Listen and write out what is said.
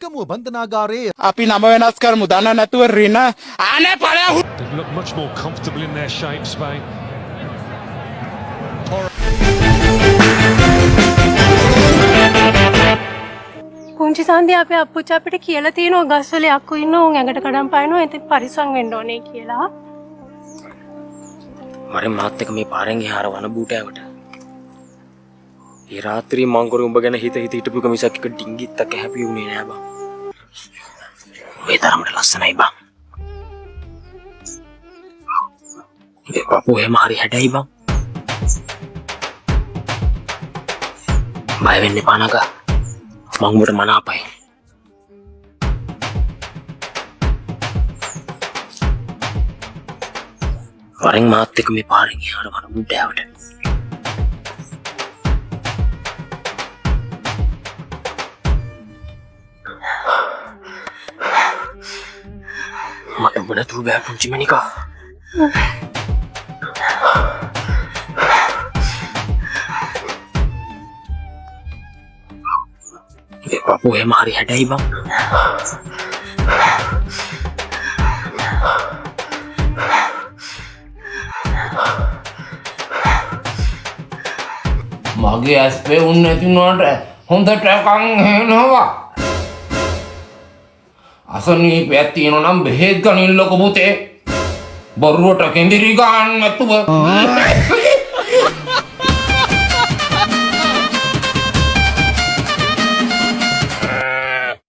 එකමුව බන්ධනාගාරයේ අපි නම වෙනස් කරමු දන්න නැතුව රින අනේ ඵලයන් They look much more comfortable in their shape, Spain. පුංචි සන්ධිය අපේ අප්පුච්චි අපිට කියලා තියෙනවා ගස්වල යක්කු ඉන්නවා උන් ඇඟට කඩන් පායනවා ඉතින් පරිස්සම් වෙන්න ඕනේ කියලා. මරේ මාත් එක්ක මේ පාරෙන් එහාර වන බූටෑවට. ඒ රාත්‍රී මංගොර උඹ ගැන හිත හිටපු මිසක් එක ඩිංගිත්තක් හැපි වුණේ නෑ බං. ඒ තරමට ලස්සනයි බං. ඒ පපුව එහෙම හරි හැඩයි බං. බය වෙන්න එපා නගා. මං උඹට මනාපයි. වරෙන් මාත් එක්ක මේ පාරෙන් එහාර වන බූටෑවට. මට උඹ නැතුව බෑ පුංචි මණිකා. ඒ පපුව එහෙම හරි හැඩයි බං. මගේ ඇස් පෙවුන්නේ නැති වුණාට හොඳට කන් හෙනවා. අසනීපයක් තියෙනවා නම් බෙහෙත් ගනින්නකො පුතේ. බොරුවට කෙඳිරි ගන්න නැතුව.